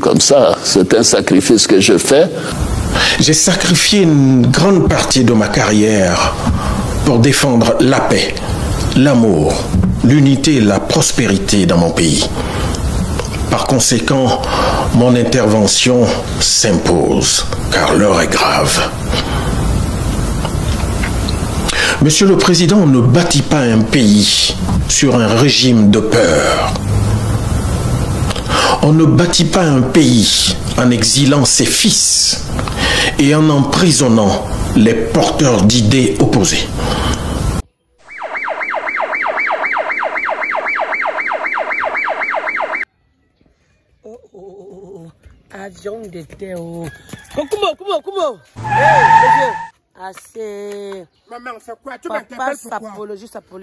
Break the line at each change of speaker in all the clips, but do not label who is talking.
Comme ça, c'est un sacrifice que je fais.
J'ai sacrifié une grande partie de ma carrière pour défendre la paix, l'amour, l'unité et la prospérité dans mon pays. Par conséquent, mon intervention s'impose, car l'heure est grave. Monsieur le Président, on ne bâtit pas un pays sur un régime de peur. On ne bâtit pas un pays en exilant ses fils et en emprisonnant les porteurs d'idées opposées.
Avion de terre. Comment? Hey, assez.
Maman, c'est quoi? Tu m'interpelles pourquoi?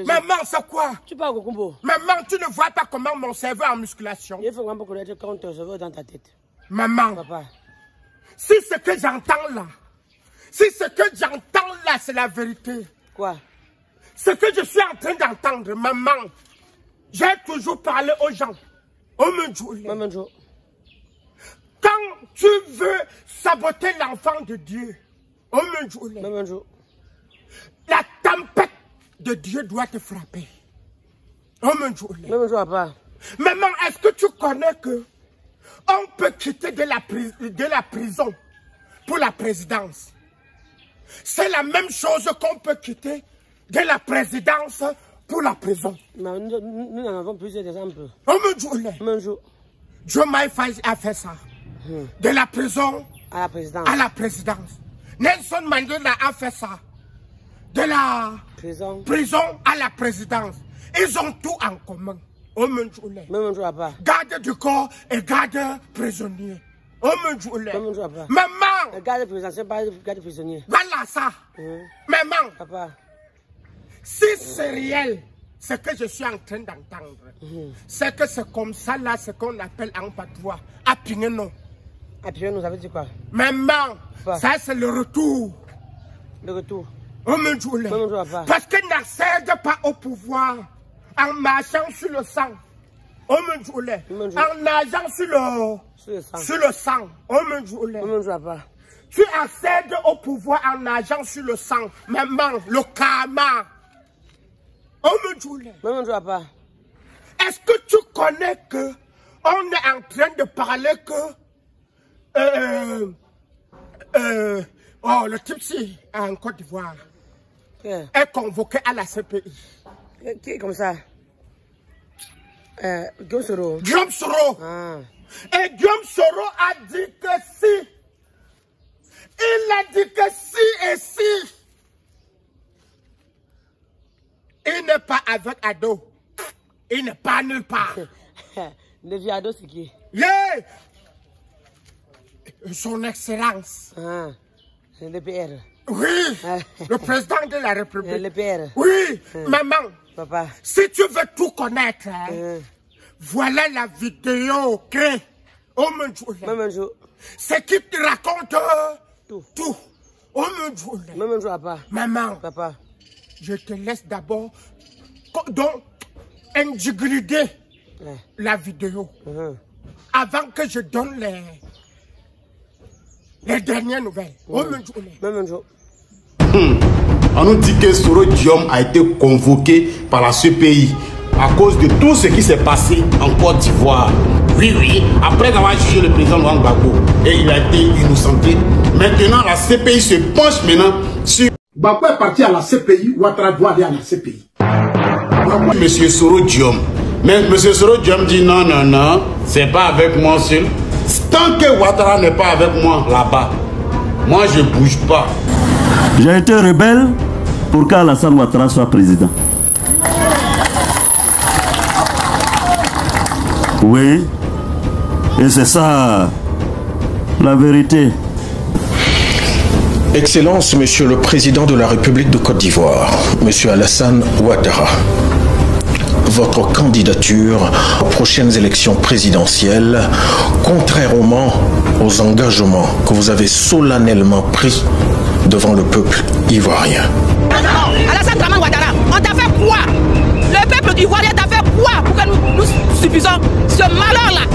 Maman,
c'est quoi?
Tu parles au combo.
Maman, tu ne vois pas comment mon cerveau est en musculation?
Il faut vraiment connaître quand ton cerveau est dans ta tête.
Maman,
Papa.
Si ce que j'entends là, c'est la vérité.
Quoi?
Ce que je suis en train d'entendre, maman, j'ai toujours parlé aux gens.
Maman,
quand tu veux saboter l'enfant de Dieu, la tempête de Dieu doit te frapper.
Maman, papa.
Maman, est-ce que tu connais que on peut quitter de la prison pour la présidence? C'est la même chose qu'on peut quitter de la présidence pour la prison.
Nous en avons plusieurs exemples.
Joe Maïfaï a fait ça. De la prison
à la présidence.
Nelson Mandela a fait ça. De la prison à la présidence. Ils ont tout en commun. Garde du corps et garde prisonnier. Maman!
Garde président, c'est pas garde prisonnier.
Voilà ça. Maman!
Papa.
Si c'est réel, ce que je suis en train d'entendre, c'est que c'est comme ça là, ce qu'on appelle en patois. Apingeno.
Apingeno, ça veut dire quoi?
Maman! Ça c'est le retour.
Le retour.
Parce qu'il n'accède pas au pouvoir en marchant sur le sang. En nageant sur le sang. Tu accèdes au pouvoir en nageant sur le sang. Maman, le karma. Est-ce que tu connais que on est en train de parler que le type-ci en Côte d'Ivoire est convoqué à la CPI.
Qui est comme ça? Guillaume Soro.
Guillaume Soro. Et Guillaume Soro a dit que si. Il a dit que si et si. Il n'est pas avec Ado. Il n'est pas nulle part.
Le vieux Ado, c'est qui?
Yeah. Son Excellence.
C'est le PR.
Oui, le président de la République.
Le PR.
Oui, maman.
Papa.
Si tu veux tout connaître, voilà la vidéo, ok? C'est qui te raconte tout. Maman.
Papa.
Je te laisse d'abord donc ingurgiter la vidéo avant que je donne les dernières nouvelles.
On nous dit que Soro Diom a été convoqué par la CPI à cause de tout ce qui s'est passé en Côte d'Ivoire. Oui, après avoir jugé le président Laurent Gbagbo et il a été innocenté. Maintenant, la CPI se penche maintenant sur...
Gbagbo est parti à la CPI, Ouattara doit aller à la CPI.
Monsieur Soro Diom. Mais Monsieur Soro Diom dit non, c'est pas avec moi seul. Tant que Ouattara n'est pas avec moi là-bas, moi je bouge pas.
J'ai été rebelle pour qu'Alassane Ouattara soit président. Oui, et c'est ça la vérité.
Excellence, Monsieur le Président de la République de Côte d'Ivoire, Monsieur Alassane Ouattara. Votre candidature aux prochaines élections présidentielles, contrairement aux engagements que vous avez solennellement pris devant le peuple ivoirien.
Alassane Ouattara, on t'a fait quoi? Le peuple ivoirien t'a fait quoi pour que nous subissons ce malheur-là?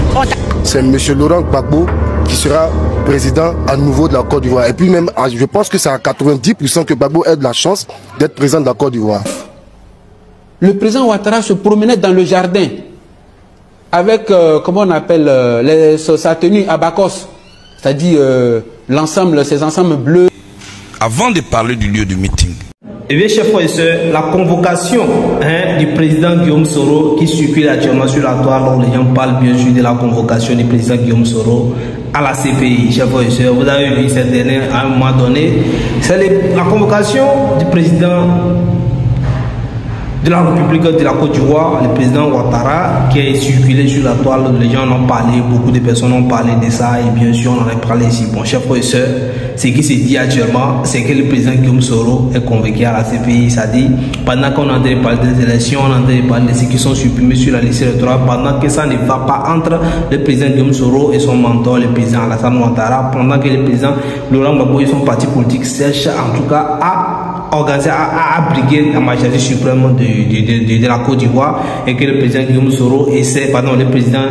c'est M. Laurent Gbagbo qui sera président à nouveau de la Côte d'Ivoire. Et puis même, je pense que c'est à 90% que Gbagbo ait de la chance d'être président de la Côte d'Ivoire.
Le président Ouattara se promenait dans le jardin avec, comment on appelle, sa tenue abakos, c'est-à-dire l'ensemble, ces ensembles bleus.
Avant de parler du lieu du meeting,
Eh bien, chers frères et sœurs, la convocation du président Guillaume Soro qui circule actuellement sur la toile, où les gens parlent bien sûr de la convocation du président Guillaume Soro à la CPI. Chers frères et sœurs, vous avez vu cette dernière à un moment donné, c'est la convocation du président de la République de la Côte d'Ivoire, le président Ouattara, qui est circulé sur la toile. Les gens en ont parlé, beaucoup de personnes ont parlé de ça, et bien sûr on en a parlé ici. Bon, chers frères et sœurs, ce qui se dit actuellement, c'est que le président Guillaume Soro est convoqué à la CPI, c'est-à-dire pendant qu'on est en train de parler des élections, on est en train de parler de ceux qui sont supprimés sur la liste électorale, pendant que ça ne va pas entre le président Guillaume Soro et son mentor, le président Alassane Ouattara, pendant que le président Laurent Gbagbo et son parti politique cherchent en tout cas à organiser, à briguer la majorité suprême de la Côte d'Ivoire, et que le président Guillaume Soro essaie, le président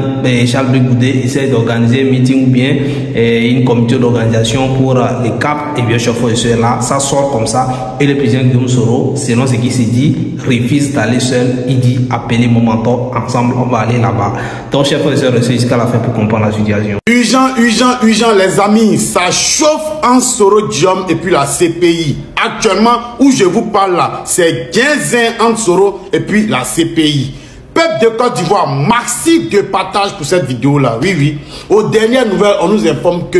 Charles Blé Goudé essaie d'organiser un meeting ou bien une comité d'organisation pour les CAP, et bien sûr, là, ça sort comme ça, et le président Guillaume Soro, selon ce qui s'est dit, refuse d'aller seul. Il dit appelez mon mentor, ensemble on va aller là-bas. Donc, chers frères et sœurs, restez jusqu'à la fin pour comprendre la situation.
Urgent, les amis, ça chauffe en Soro Diom et puis la CPI. Actuellement, où je vous parle là, c'est 15 ans entre Soro et puis la CPI. Peuple de Côte d'Ivoire, merci de partage pour cette vidéo là. Oui. Aux dernières nouvelles, on nous informe que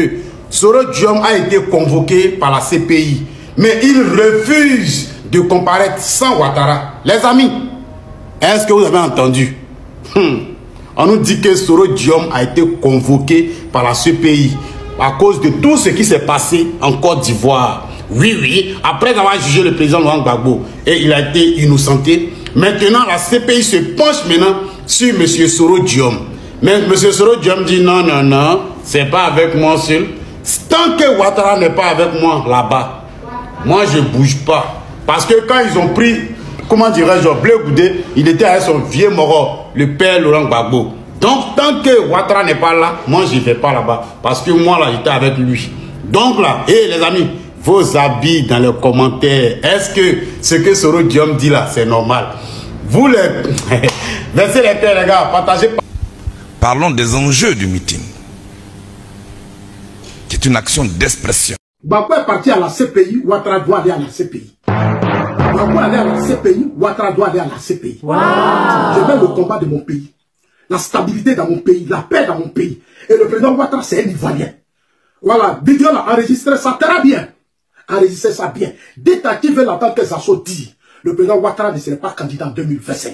Soro Diom a été convoqué par la CPI, mais il refuse de comparaître sans Ouattara. Les amis, est-ce que vous avez entendu? On nous dit que Soro Diom a été convoqué par la CPI à cause de tout ce qui s'est passé en Côte d'Ivoire. Oui, après avoir jugé le président Laurent Gbagbo et il a été innocenté, maintenant la CPI se penche maintenant sur M. Soro Diom. Mais M. Soro Diom dit non, c'est pas avec moi seul. Tant que Ouattara n'est pas avec moi là-bas, moi je bouge pas. Parce que quand ils ont pris, comment dirais-je, Blé Goudé, il était avec son vieux mort, le père Laurent Gbagbo. Donc tant que Ouattara n'est pas là, moi je vais pas là-bas. Parce que moi là, j'étais avec lui. Donc là, les amis, vos avis dans les commentaires, est-ce que ce que Soro Diom dit là, c'est normal? Vous les... Versez les cœurs les gars, partagez.
Parlons des enjeux du meeting, qui est une action d'expression.
Gbagbo est parti à la CPI, Ouattara doit aller à la CPI. Gbagbo aller à la CPI, Ouattara doit aller à la CPI. Wow. Je mets le combat de mon pays, la stabilité dans mon pays, la paix dans mon pays. Et le président Ouattara, c'est un Ivoirien. Voilà, vidéo là, enregistrez ça très bien. Enregistrez ça bien. Détective l'entendre que ça saute dit. Le président Ouattara ne serait pas candidat en 2025.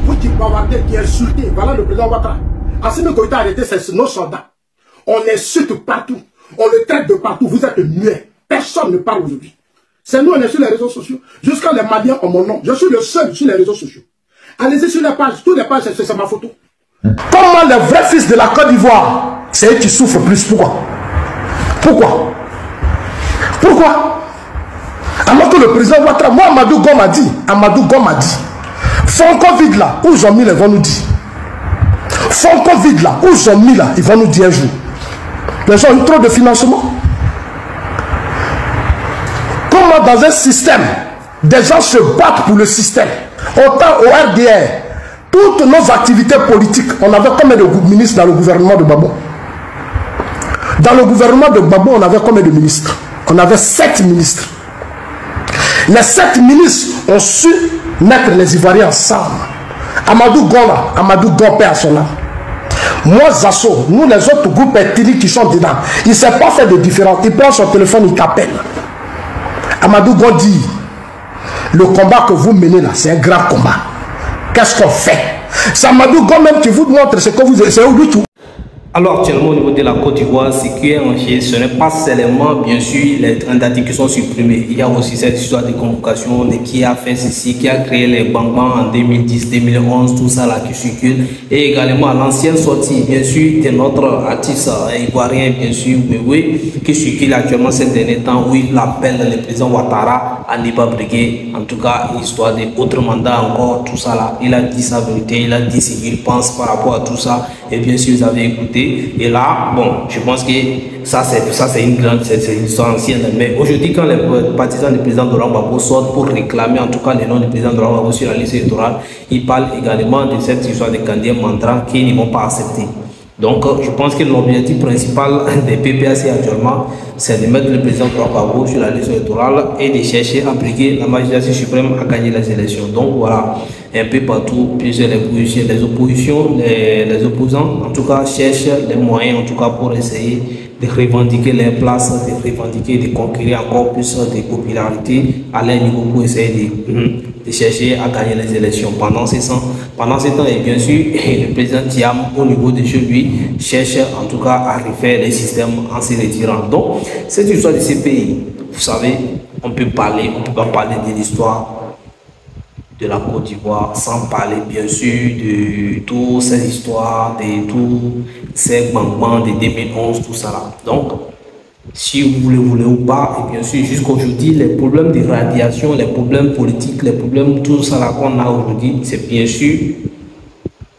Vous qui bavardez, qui insultez, voilà le président Ouattara. Assimi Goïta a arrêté, c'est nos soldats. On insulte partout. On le traite de partout. Vous êtes muets. Personne ne parle aujourd'hui. C'est nous, on est sur les réseaux sociaux. Jusqu'à les Maliens ont mon nom. Je suis le seul sur les réseaux sociaux. Allez-y sur les pages. Toutes les pages, c'est ma photo. Comment les vrais fils de la Côte d'Ivoire, c'est eux qui souffrent plus. Pourquoi Alors que le président Ouattara, moi, Amadou Gom m'a dit, fonds Covid là, où ils ont mis, ils vont nous dire. Fonds Covid là, où ils ont mis là, ils vont nous dire un jour. Les gens ont eu trop de financement. Comment dans un système, des gens se battent pour le système. Autant au RDR, toutes nos activités politiques, on avait combien de ministres dans le gouvernement de Gbagbo? Dans le gouvernement de Gbagbo, on avait combien de ministres? On avait 7 ministres. Les 7 ministres ont su mettre les Ivoiriens ensemble. Amadou Gom perd son âme. Moi, Zasso, nous les autres groupes ethniques qui sont dedans, il ne sait pas faire de différence. Il prend son téléphone, il t'appelle. Amadou Gom dit, le combat que vous menez là, c'est un grand combat. Qu'est-ce qu'on fait? C'est Amadou Gom même qui vous montre ce que vous essayez de tout.
Alors actuellement au niveau de la Côte d'Ivoire, ce qui est en jeu, ce n'est pas seulement bien sûr les candidats qui sont supprimés. Il y a aussi cette histoire de convocation de qui a fait ceci, qui a créé les bancs en 2010, 2011, tout ça là qui circule. Et également l'ancienne sortie bien sûr de notre artiste ivoirien bien sûr, qui circule actuellement ces derniers temps où il appelle le président Ouattara à ne pas briguer. En tout cas, histoire d'autres mandats encore, tout ça là. Il a dit sa vérité, il a dit ce qu'il pense par rapport à tout ça. Et bien sûr, vous avez écouté. Et là, bon, je pense que ça c'est une grande, c'est une histoire ancienne. Mais aujourd'hui, quand les partisans du président Laurent Gbagbo sortent pour réclamer en tout cas le nom du président Laurent Gbagbo sur la liste électorale, ils parlent également de cette histoire de candidats mandrant qu'ils ne vont pas accepter. Donc, je pense que l'objectif principal des PPAC actuellement, c'est de mettre le président Laurent Gbagbo sur la liste électorale et de chercher à briguer la magistrature suprême à gagner les élections. Donc voilà, un peu partout, plusieurs les opposants, en tout cas, cherchent les moyens, en tout cas, pour essayer de revendiquer les places, de revendiquer, de conquérir encore plus de popularité à leur niveau pour essayer de chercher à gagner les élections. Pendant ce temps, et bien sûr, le président Thiam, au niveau de chez lui, cherche en tout cas à refaire les systèmes en se retirant. Donc, cette histoire de ces pays, vous savez, on peut pas parler de l'histoire de la Côte d'Ivoire sans parler bien sûr de toutes ces histoires, de tous ces manquements de 2011, tout ça là. Donc, si vous le voulez ou pas, et bien sûr jusqu'aujourd'hui, les problèmes de radiation, les problèmes politiques, les problèmes, tout ça là qu'on a aujourd'hui, c'est bien sûr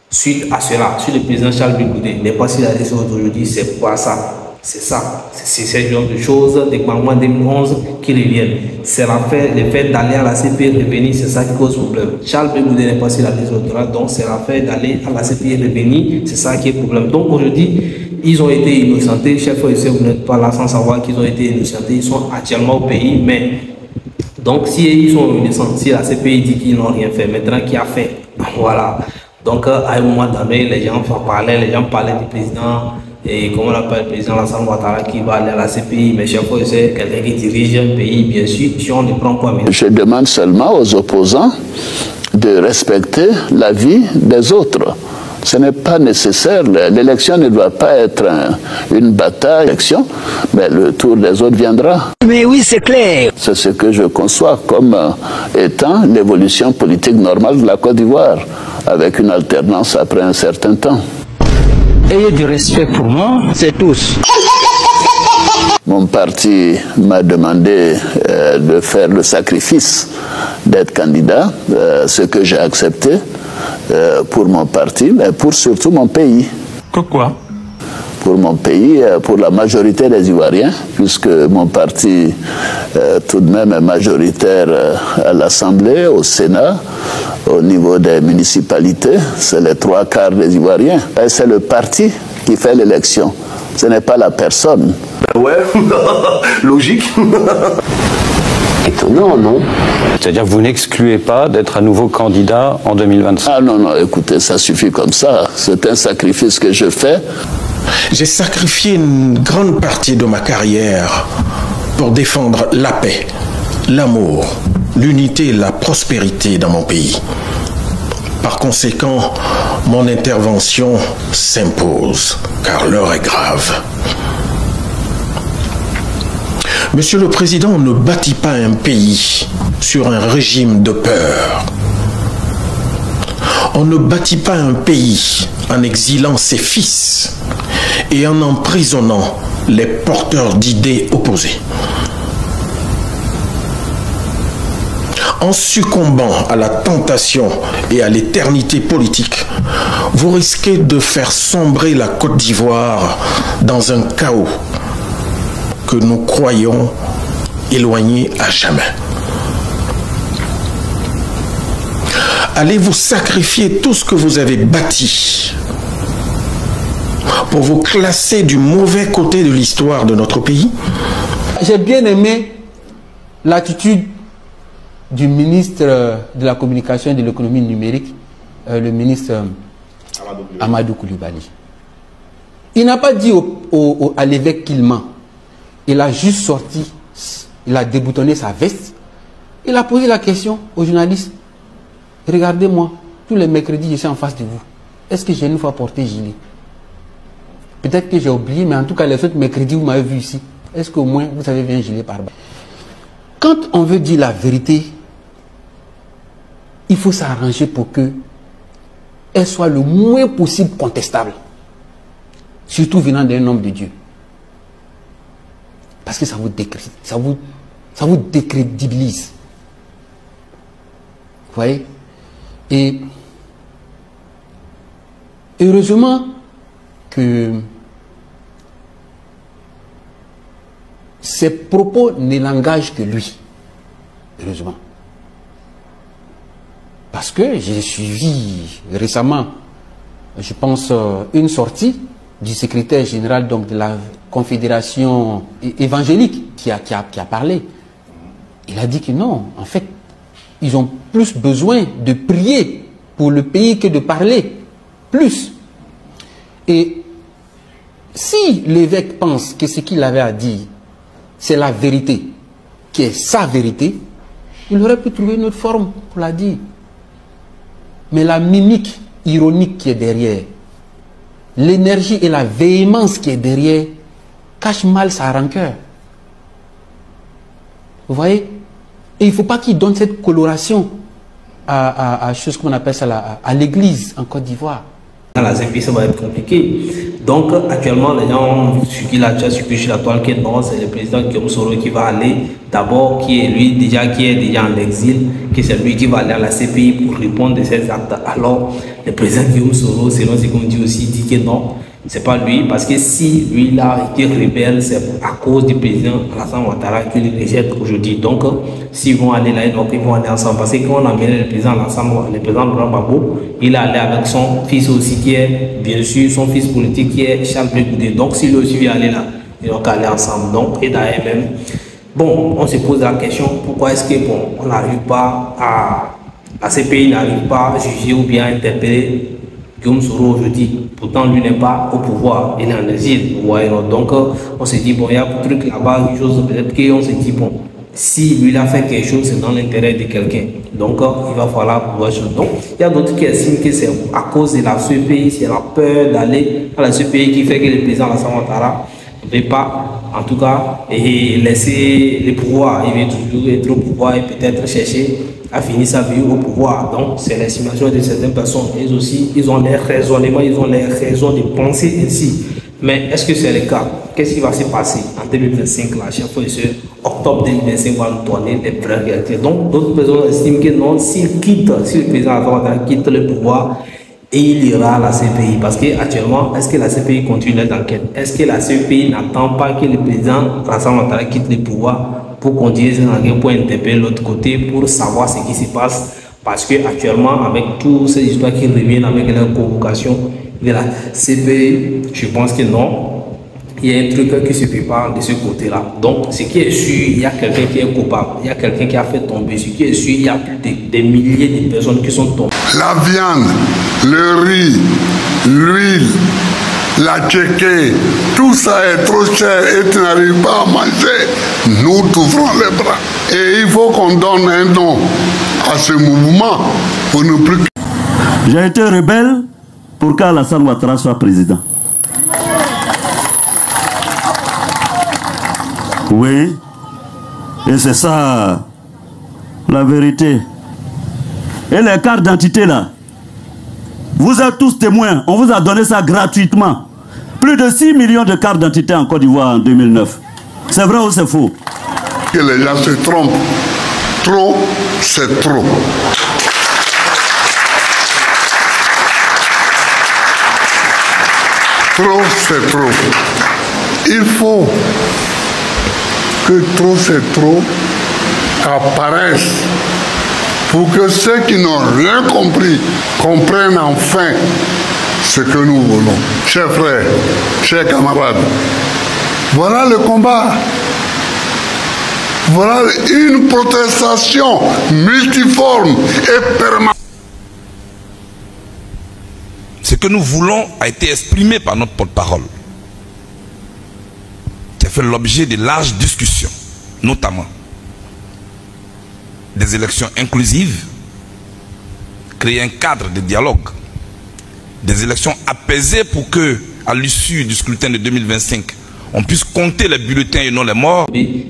suite à cela, sur le président Charles Bigoudé. Mais pas si la raison d'aujourd'hui, c'est quoi ça? C'est ça, c'est ce genre de choses, des manquements 2011 qui reviennent. C'est le fait d'aller à la CPI et revenir, c'est ça qui cause problème. Charles Bigoudé n'est pas sur la liste électorale, donc c'est l'affaire d'aller à la CPI et revenir, c'est ça qui est problème. Donc aujourd'hui, ils ont été innocentés, chef policier, vous n'êtes pas là sans savoir qu'ils ont été innocentés, ils sont actuellement au pays, mais donc si ils sont innocents, si la CPI dit qu'ils n'ont rien fait, maintenant qui a fait? Voilà. Donc à un moment donné, les gens parlaient du président. Et comment on appelle le président Alassane Ouattara qui va aller à la CPI, mais chaque fois c'est quelqu'un qui dirige un pays, bien sûr, si on ne prend pas.
Je demande seulement aux opposants de respecter la vie des autres. Ce n'est pas nécessaire, l'élection ne doit pas être une bataille, mais le tour des autres viendra.
Mais oui, c'est clair.
C'est ce que je conçois comme étant l'évolution politique normale de la Côte d'Ivoire, avec une alternance après un certain temps.
Ayez du respect pour moi, c'est tous.
Mon parti m'a demandé de faire le sacrifice d'être candidat, ce que j'ai accepté pour mon parti, mais pour surtout mon pays.
Pourquoi?
Pour mon pays, pour la majorité des Ivoiriens, puisque mon parti tout de même est majoritaire à l'Assemblée, au Sénat, au niveau des municipalités, c'est les 3/4 des Ivoiriens. Et c'est le parti qui fait l'élection, ce n'est pas la personne.
Ouais, logique.
Étonnant, non? C'est-à-dire que vous n'excluez pas d'être à nouveau candidat en 2025?
Ah non, non, écoutez, ça suffit comme ça. C'est un sacrifice que je fais.
J'ai sacrifié une grande partie de ma carrière pour défendre la paix, l'amour, l'unité et la prospérité dans mon pays. Par conséquent, mon intervention s'impose, car l'heure est grave. Monsieur le Président, on ne bâtit pas un pays sur un régime de peur. On ne bâtit pas un pays en exilant ses fils et en emprisonnant les porteurs d'idées opposées. En succombant à la tentation et à l'éternité politique, vous risquez de faire sombrer la Côte d'Ivoire dans un chaos que nous croyons éloigné à jamais. Allez-vous sacrifier tout ce que vous avez bâti pour vous classer du mauvais côté de l'histoire de notre pays?
J'ai bien aimé l'attitude du ministre de la Communication et de l'économie numérique, le ministre Amadou Coulibaly. Il n'a pas dit à l'évêque qu'il ment. Il a juste sorti, il a déboutonné sa veste. Il a posé la question aux journalistes. Regardez-moi, tous les mercredis, je suis en face de vous. Est-ce que j'ai une fois porté gilet? Peut-être que j'ai oublié, mais en tout cas, les autres mercredis, vous m'avez vu ici. Est-ce qu'au moins, vous avez vu un gilet par bas? Quand on veut dire la vérité, il faut s'arranger pour que elle soit le moins possible contestable. Surtout venant d'un homme de Dieu. Parce que ça vous décrédibilise. Vous voyez? Et heureusement, que ses propos ne l'engagent que lui, heureusement. Parce que j'ai suivi récemment, je pense, une sortie du secrétaire général donc, de la Confédération évangélique qui a parlé. Il a dit que non, en fait, ils ont plus besoin de prier pour le pays que de parler. Plus. Et si l'évêque pense que ce qu'il avait à dire, c'est la vérité, qui est sa vérité, il aurait pu trouver une autre forme pour la dire. Mais la mimique ironique qui est derrière, l'énergie et la véhémence qui est derrière, cachent mal sa rancœur. Vous voyez? Et il ne faut pas qu'il donne cette coloration à chose qu'on appelle ça à l'église en Côte d'Ivoire.
Dans la CPI, ça va être compliqué. Donc, actuellement, les gens qui a déjà circulé sur la toile, qui est non, c'est le président Guillaume Soro qui va aller d'abord, qui est déjà en exil, que c'est lui qui va aller à la CPI pour répondre de ces actes. Alors, le président Guillaume Soro, selon ce qu'on dit aussi, dit que non, c'est pas lui, parce que si lui il a été rebelle, c'est à cause du président Alassane Ouattara qu'il rejette aujourd'hui. Donc, s'ils vont aller là, donc ils vont aller ensemble. Parce que quand on a mis le président Alassane, le président Laurent Gbagbo, il est allé avec son fils aussi, qui est, bien sûr, son fils politique, qui est Charles Blé Goudé. Donc, s'il aussi vient aller là, ils vont aller ensemble. Donc, et d'ailleurs même, bon, on se pose la question, pourquoi est-ce que, bon, on n'arrive pas à, la CPI n'arrive pas à juger ou bien à interpeller Guillaume Soro aujourd'hui, pourtant lui n'est pas au pouvoir, il est en exil, vous voyez. Donc on se dit, bon, il y a un truc là-bas, une chose, peut-être qu'on se dit, bon, si lui il a fait quelque chose, c'est dans l'intérêt de quelqu'un. Donc il va falloir pouvoir chose. Donc il y a d'autres qui estiment que c'est à cause de la CPI, c'est la peur d'aller à la CPI qui fait que le président Alassane Ouattara ne veut pas, en tout cas, laisser le pouvoir. Il veut toujours être au pouvoir et peut-être chercher à finir sa vie au pouvoir. Donc, c'est l'estimation de certaines personnes. Ils aussi, ils ont leurs raisonnements, ils ont leurs raisons de penser ainsi. Mais est-ce que c'est le cas? Qu'est-ce qui va se passer en 2025, là, chaque fois, octobre 2025 va nous donner des vraies réalités. Donc, d'autres personnes estiment que non, s'il quitte, si le président Ouattara quitte le pouvoir, et il ira à la CPI. Parce qu'actuellement, est-ce que la CPI continue d'enquête? Est-ce que la CPI n'attend pas que le président Alassane Ouattara quitte le pouvoir pour continuer cette enquête, pour interpeller l'autre côté, pour savoir ce qui se passe? Parce qu'actuellement, avec toutes ces histoires qui reviennent avec la convocation de la CPI, je pense que non. Il y a un truc qui se prépare de ce côté-là. Donc, ce qui est sûr, il y a quelqu'un qui est coupable. Il y a quelqu'un qui a fait tomber. Ce qui est sûr, il y a plus de milliers de personnes qui sont tombées.
La viande, le riz, l'huile, la tchéké, tout ça est trop cher et tu n'arrives pas à manger. Nous t'ouvrons les bras. Et il faut qu'on donne un nom à ce mouvement pour ne plus...
J'ai été rebelle pour qu'Alassane Ouattara soit président. Oui, et c'est ça la vérité. Et les cartes d'identité là, vous êtes tous témoins, on vous a donné ça gratuitement. Plus de 6 millions de cartes d'identité en Côte d'Ivoire en 2009. C'est vrai ou c'est faux?
Que les gens se trompent. Trop, c'est trop. Trop, c'est trop. Il faut que trop c'est trop apparaisse pour que ceux qui n'ont rien compris comprennent enfin ce que nous voulons. Chers frères, chers camarades, voilà le combat. Voilà une protestation multiforme et permanente.
Ce que nous voulons a été exprimé par notre porte-parole, qui a fait l'objet de larges discussions, notamment des élections inclusives, créer un cadre de dialogue, des élections apaisées pour que, à l'issue du scrutin de 2025, on puisse compter les bulletins et non les morts.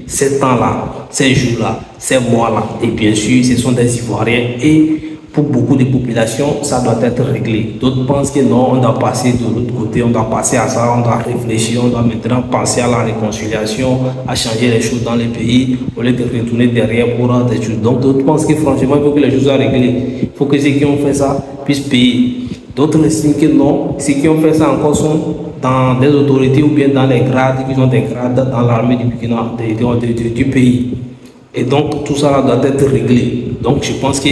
Ces temps-là, ces jours-là, ces mois-là, et bien sûr, ce sont des Ivoiriens et pour beaucoup de populations, ça doit être réglé. D'autres pensent que non, on doit passer de l'autre côté, on doit passer à ça, on doit réfléchir, on doit maintenant penser à la réconciliation, à changer les choses dans les pays, au lieu de retourner derrière pour des choses. Donc d'autres pensent que franchement, il faut que les choses soient réglées. Il faut que ceux qui ont fait ça puissent payer. D'autres estiment que non, ceux qui ont fait ça encore sont dans des autorités ou bien dans les grades qui sont des grades dans l'armée du pays. Et donc tout ça là doit être réglé. Donc je pense que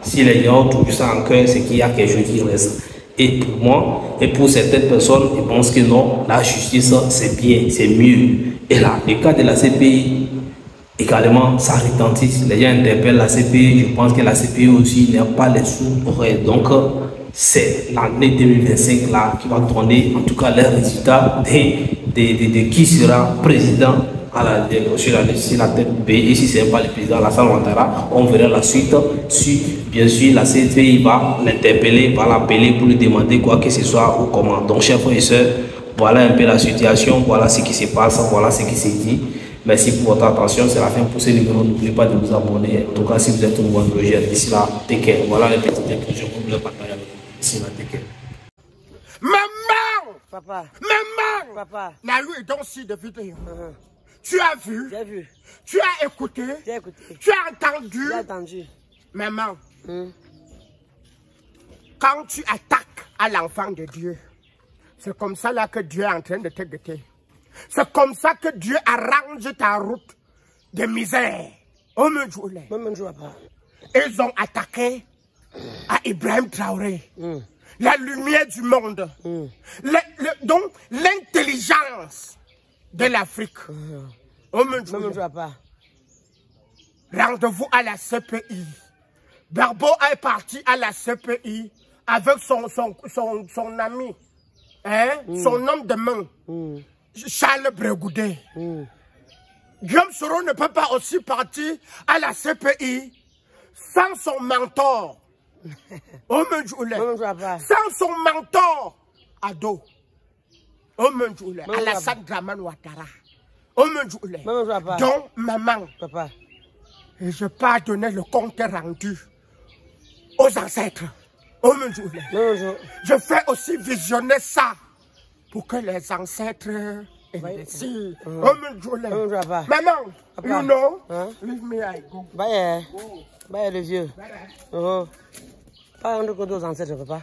si les gens ont tout ça en cœur, c'est qu'il y a quelque chose qui reste. Et pour moi, et pour certaines personnes, ils pensent que non, la justice c'est bien, c'est mieux. Et là, le cas de la CPI, également, ça retentit. Les gens interpellent la CPI, je pense que la CPI aussi n'a pas les sous-oreilles. Donc, c'est l'année 2025 là qui va donner en tout cas les résultats de qui sera président sur la tête du pays. Et si ce n'est pas le président Alassane Ouattara, on verra la suite. Si bien sûr la CPI va l'interpeller, va l'appeler pour lui demander quoi que ce soit ou comment. Donc, chers frères et sœurs, voilà un peu la situation, voilà ce qui se passe, voilà ce qui se dit. Merci pour votre attention, c'est la fin pour ce numéro. N'oubliez pas de vous abonner. En tout cas, si vous êtes un nouveau projet, d'ici là, take care. Voilà les petites impressions que vous voulez partager avec vous. D'ici là, take care.
Maman!
Papa.
Maman!
Papa.
La rue est donc si de vidéo. Tu as vu?
J'ai vu.
Tu as écouté?
J'ai écouté.
Tu as entendu?
J'ai entendu.
Maman, quand tu attaques à l'enfant de Dieu, c'est comme ça là que Dieu est en train de te guetter. C'est comme ça que Dieu arrange ta route de misère. Ils ont attaqué à Ibrahim Traoré, la lumière du monde, donc l'intelligence de l'Afrique. Rendez-vous à la CPI. Barbo est parti à la CPI avec son ami, son homme de main. Charles Bregoudé. Guillaume Soro ne peut pas aussi partir à la CPI sans son mentor. Sans son mentor, Ado. Alassane Dramane Ouattara. Donc, maman, je pas donner le compte rendu aux ancêtres. Je fais aussi visionner ça pour que les ancêtres imbéciles. Maman, you know, leave me, I go.
Bye, bye le vieux. Pas rendre compte aux ancêtres, papa.